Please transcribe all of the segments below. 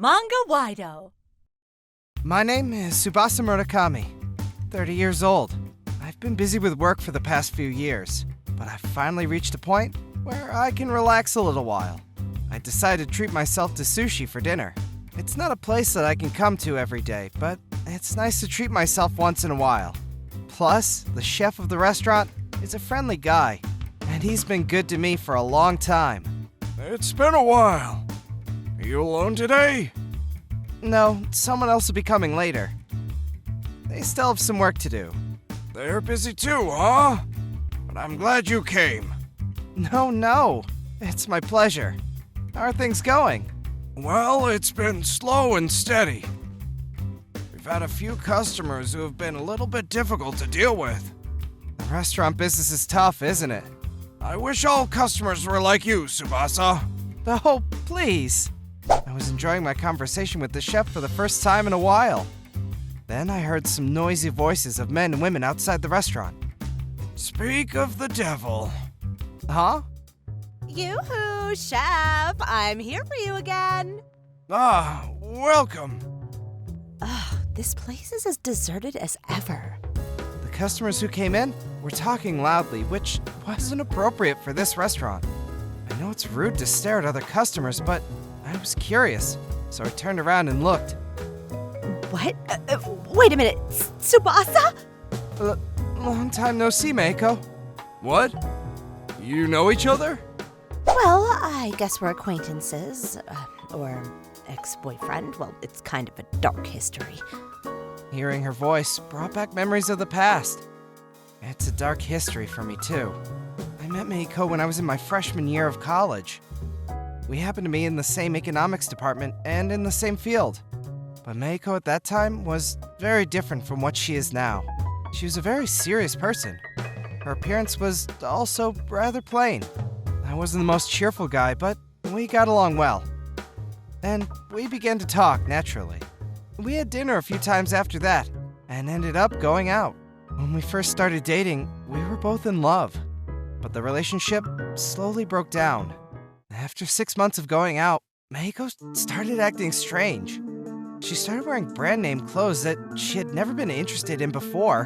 Manga-Waido. My name is Tsubasa Murakami, 30 years old. I've been busy with work for the past few years, but I've finally reached a point where I can relax a little while. I decided to treat myself to sushi for dinner. It's not a place that I can come to every day, but it's nice to treat myself once in a while. Plus, the chef of the restaurant is a friendly guy, and he's been good to me for a long time. It's been a while. Are you alone today? No, someone else will be coming later. They still have some work to do. They're busy too, huh? But I'm glad you came. No. It's my pleasure. How are things going? Well, it's been slow and steady. We've had a few customers who have been a little bit difficult to deal with. The restaurant business is tough, isn't it? I wish all customers were like you, Tsubasa. Oh, please. I was enjoying my conversation with the chef for the first time in a while. Then I heard some noisy voices of men and women outside the restaurant. Speak of the devil. Huh? Yoo-hoo, Chef! I'm here for you again. Ah, welcome. Ugh, this place is as deserted as ever. The customers who came in were talking loudly, which wasn't appropriate for this restaurant. I know it's rude to stare at other customers, but I was curious, so I turned around and looked. What? Wait a minute, Tsubasa? Long time no see, Mieko. What? You know each other? Well, I guess we're acquaintances. Or ex-boyfriend. Well, it's kind of a dark history. Hearing her voice brought back memories of the past. It's a dark history for me, too. I met Mieko when I was in my freshman year of college. We happened to be in the same economics department and in the same field. But Mieko at that time was very different from what she is now. She was a very serious person. Her appearance was also rather plain. I wasn't the most cheerful guy, but we got along well. And we began to talk naturally. We had dinner a few times after that, and ended up going out. When we first started dating, we were both in love. But the relationship slowly broke down. After 6 months of going out, Mieko started acting strange. She started wearing brand name clothes that she had never been interested in before,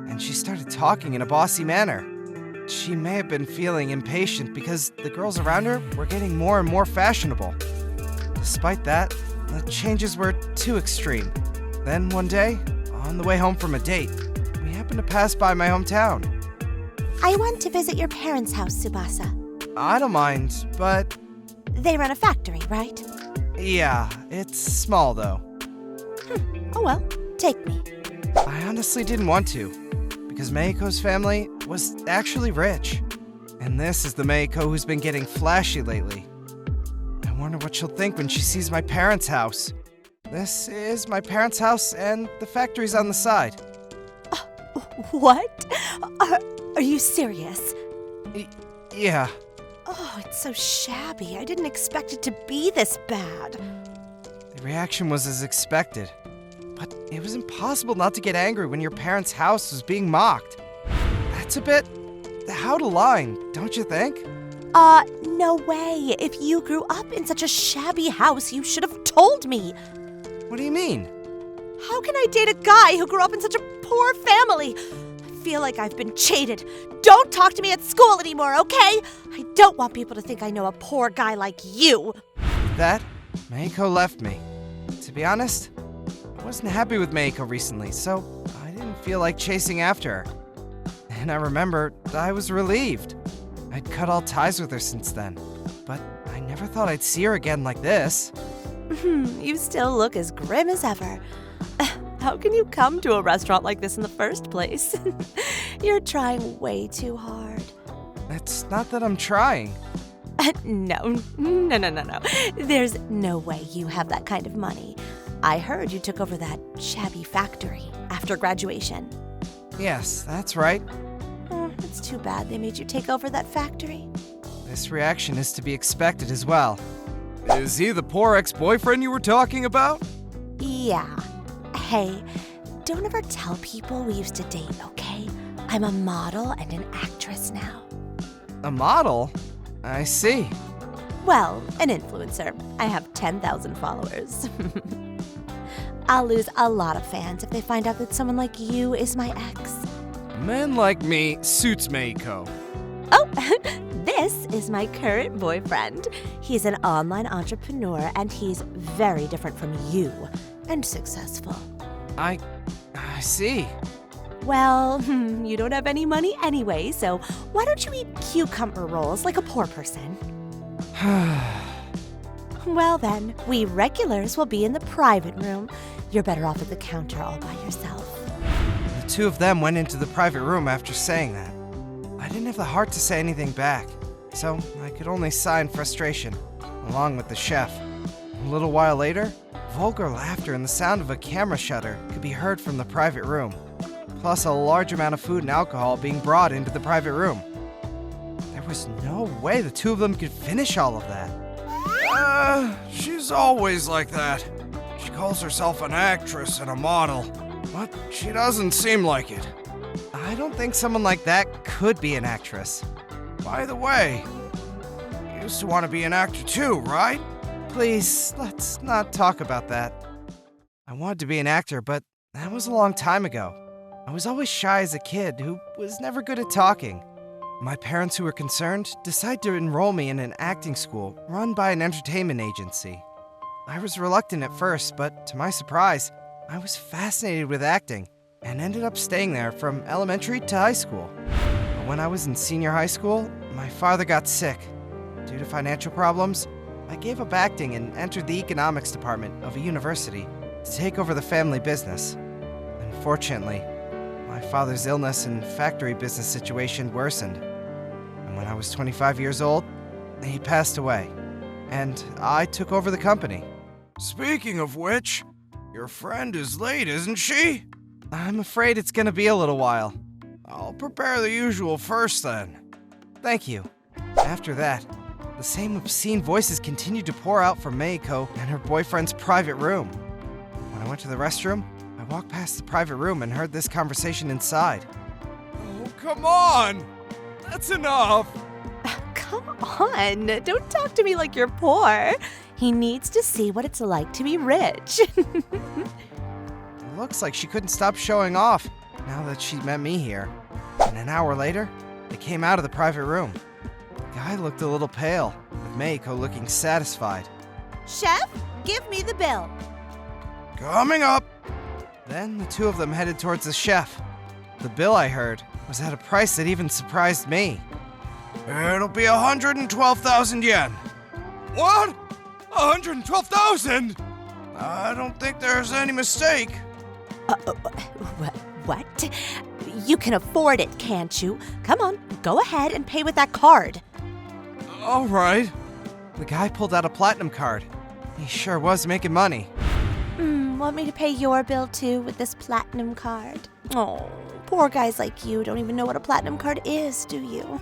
and she started talking in a bossy manner. She may have been feeling impatient because the girls around her were getting more and more fashionable. Despite that, the changes were too extreme. Then one day, on the way home from a date, we happened to pass by my hometown. I went to visit your parents' house, Tsubasa. I don't mind, but They run a factory, right? yeah, it's small though. Oh well, take me. I honestly didn't want to, because Meiko's family was actually rich. And this is the Mieko who's been getting flashy lately. I wonder what she'll think when she sees my parents' house. This is my parents' house, and the factory's on the side. What? Are you serious? Yeah. Oh, it's so shabby. I didn't expect it to be this bad. The reaction was as expected. But it was impossible not to get angry when your parents' house was being mocked. That's a bit out of line, don't you think? No way. If you grew up in such a shabby house, you should have told me. What do you mean? How can I date a guy who grew up in such a poor family? I feel like I've been cheated. Don't talk to me at school anymore, okay? I don't want people to think I know a poor guy like you. That, Mieko left me. To be honest, I wasn't happy with Mieko recently, so I didn't feel like chasing after her. And I remember I was relieved. I'd cut all ties with her since then, but I never thought I'd see her again like this. You still look as grim as ever. How can you come to a restaurant like this in the first place? You're trying way too hard. It's not that I'm trying. No. There's no way you have that kind of money. I heard you took over that shabby factory after graduation. Yes, that's right. It's too bad they made you take over that factory. This reaction is to be expected as well. Is he the poor ex-boyfriend you were talking about? Yeah. Hey, don't ever tell people we used to date, okay? I'm a model and an actress now. A model? I see. Well, an influencer. I have 10,000 followers. I'll lose a lot of fans if they find out that someone like you is my ex. A man like me suits Mieko. Oh, this is my current boyfriend. He's an online entrepreneur and he's very different from you and successful. I see. Well, you don't have any money anyway, so why don't you eat cucumber rolls like a poor person? Well then, we regulars will be in the private room. You're better off at the counter all by yourself. The two of them went into the private room after saying that. I didn't have the heart to say anything back, so I could only sigh in frustration, along with the chef. A little while later, vulgar laughter and the sound of a camera shutter could be heard from the private room, plus a large amount of food and alcohol being brought into the private room. There was no way the two of them could finish all of that. She's always like that. She calls herself an actress and a model, but she doesn't seem like it. I don't think someone like that could be an actress. By the way, you used to want to be an actor too, right? Please, let's not talk about that. I wanted to be an actor, but that was a long time ago. I was always shy as a kid who was never good at talking. My parents, who were concerned, decided to enroll me in an acting school run by an entertainment agency. I was reluctant at first, but to my surprise, I was fascinated with acting and ended up staying there from elementary to high school. But when I was in senior high school, my father got sick. Due to financial problems, I gave up acting and entered the economics department of a university to take over the family business. Unfortunately, my father's illness and factory business situation worsened. And when I was 25 years old, he passed away, and I took over the company. Speaking of which, your friend is late, isn't she? I'm afraid it's gonna be a little while. I'll prepare the usual first then. Thank you. After that, the same obscene voices continued to pour out from Mieko and her boyfriend's private room. When I went to the restroom, I walked past the private room and heard this conversation inside. Oh, come on! That's enough! Come on, don't talk to me like you're poor. He needs to see what it's like to be rich. It looks like she couldn't stop showing off now that she met me here. And an hour later, they came out of the private room. The guy looked a little pale, with Mieko looking satisfied. Chef, give me the bill. Coming up! Then the two of them headed towards the chef. The bill I heard was at a price that even surprised me. It'll be 112,000 yen. What? 112,000? I don't think there's any mistake. What? You can afford it, can't you? Come on, go ahead and pay with that card. All right. The guy pulled out a platinum card. He sure was making money. Want me to pay your bill too with this platinum card? Oh, poor guys like you don't even know what a platinum card is, do you?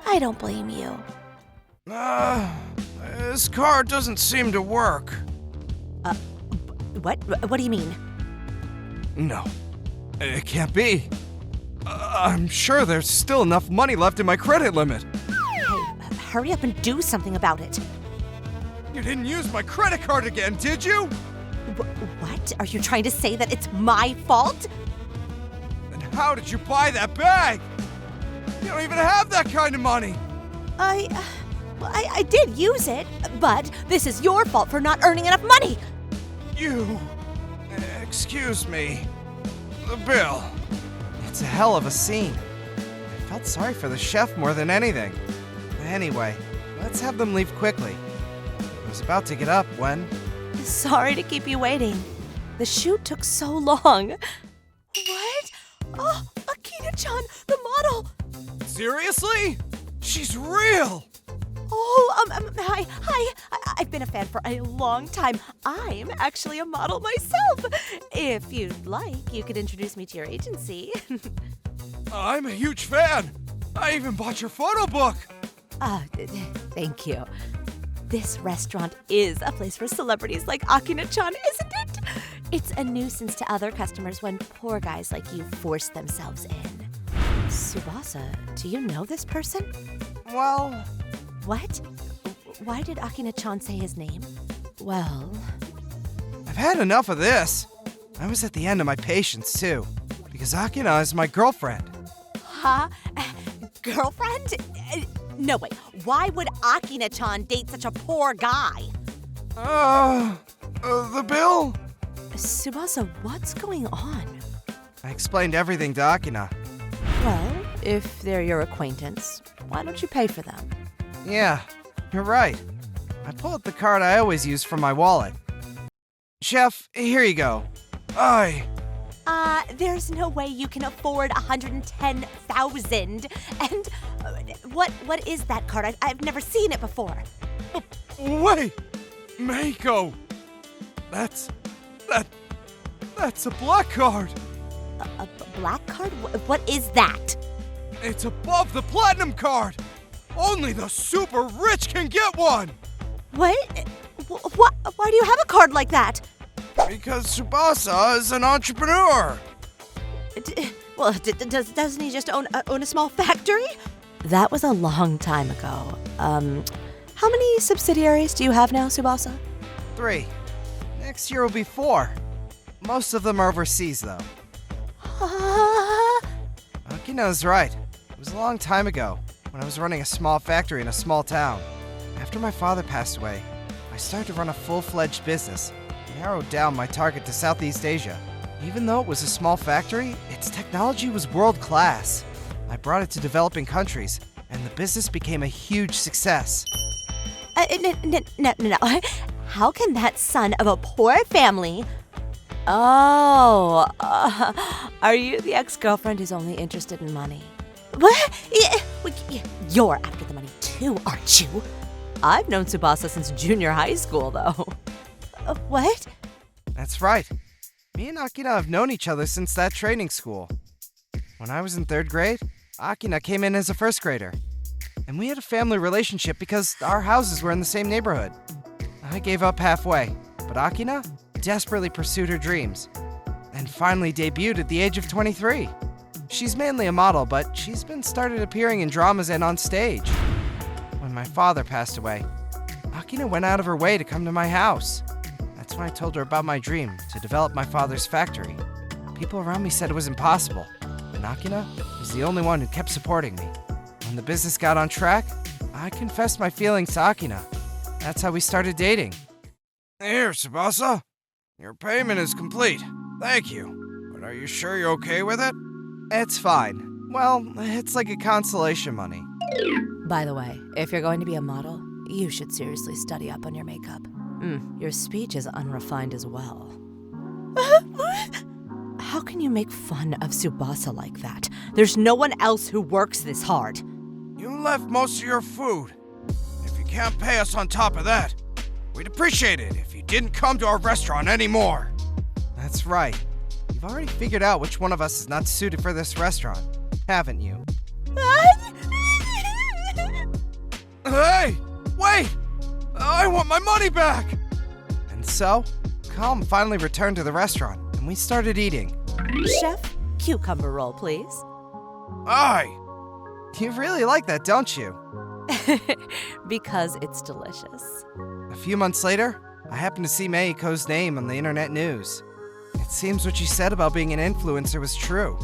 I don't blame you. This card doesn't seem to work. What? What do you mean? No, it can't be. I'm sure there's still enough money left in my credit limit. Hey, hurry up and do something about it. You didn't use my credit card again, did you? What? Are you trying to say that it's my fault? Then how did you buy that bag? You don't even have that kind of money. I did use it, but this is your fault for not earning enough money. You... Excuse me. The bill. It's a hell of a scene. I felt sorry for the chef more than anything. Anyway, let's have them leave quickly. I was about to get up when... Sorry to keep you waiting. The shoot took so long. What? Oh, Akina-chan, the model! Seriously? She's real! Oh, hi. I've been a fan for a long time. I'm actually a model myself. If you'd like, you could introduce me to your agency. I'm a huge fan. I even bought your photo book. Thank you. This restaurant is a place for celebrities like Akina-chan, isn't it? It's a nuisance to other customers when poor guys like you force themselves in. Tsubasa, do you know this person? Well... What? why did Akina-chan say his name? Well... I've had enough of this. I was at the end of my patience, too. Because Akina is my girlfriend. Huh? Girlfriend? No, wait. Why would Akina-chan date such a poor guy? The bill? Tsubasa, what's going on? I explained everything to Akina. Well, if they're your acquaintance, why don't you pay for them? Yeah, you're right. I pulled out the card I always use from my wallet. Chef, here you go. Aye. There's no way you can afford 110,000. And what is that card? I've never seen it before. Wait! Mieko! That's a black card! A black card? What is that? It's above the platinum card! Only the super rich can get one! What? Why do you have a card like that? Because Tsubasa is an entrepreneur! Doesn't he just own a small factory? That was a long time ago. How many subsidiaries do you have now, Tsubasa? 3. Next year will be 4. Most of them are overseas, though. Akina's right. It was a long time ago, when I was running a small factory in a small town. After my father passed away, I started to run a full-fledged business, narrowed down my target to Southeast Asia. Even though it was a small factory, its technology was world-class. I brought it to developing countries, and the business became a huge success. No. How can that son of a poor family... Oh, are you the ex-girlfriend who's only interested in money? What? You're after the money too, aren't you? I've known Tsubasa since junior high school, though. What? That's right. Me and Akina have known each other since that training school. When I was in 3rd grade, Akina came in as a 1st grader. And we had a family relationship because our houses were in the same neighborhood. I gave up halfway, but Akina desperately pursued her dreams and finally debuted at the age of 23. She's mainly a model, but she's been started appearing in dramas and on stage. When my father passed away, Akina went out of her way to come to my house. That's when I told her about my dream to develop my father's factory. People around me said it was impossible, and Akina was the only one who kept supporting me. When the business got on track, I confessed my feelings to Akina. That's how we started dating. Here, Tsubasa. Your payment is complete. Thank you. But are you sure you're okay with it? It's fine. Well, it's like a consolation money. By the way, if you're going to be a model, you should seriously study up on your makeup. Your speech is unrefined as well. How can you make fun of Tsubasa like that? There's no one else who works this hard. You left most of your food. If you can't pay us on top of that, we'd appreciate it if you didn't come to our restaurant anymore. That's right. You've already figured out which one of us is not suited for this restaurant, haven't you? Hey! Wait! I want my money back! And so, Calm finally returned to the restaurant, and we started eating. Chef, cucumber roll, please. Aye! You really like that, don't you? Because it's delicious. A few months later, I happened to see Meiko's name on the internet news. It seems what she said about being an influencer was true.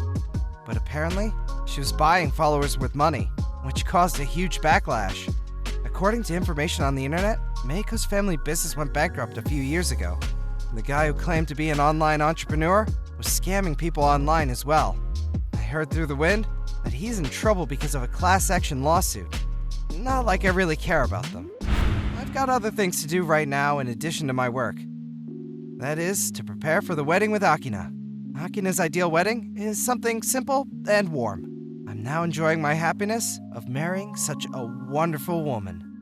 But apparently, she was buying followers with money, which caused a huge backlash. According to information on the internet, Meiko's family business went bankrupt a few years ago. The guy who claimed to be an online entrepreneur was scamming people online as well. I heard through the wind that he's in trouble because of a class action lawsuit. Not like I really care about them. I've got other things to do right now in addition to my work. That is, to prepare for the wedding with Akina. Akina's ideal wedding is something simple and warm. I'm now enjoying my happiness of marrying such a wonderful woman.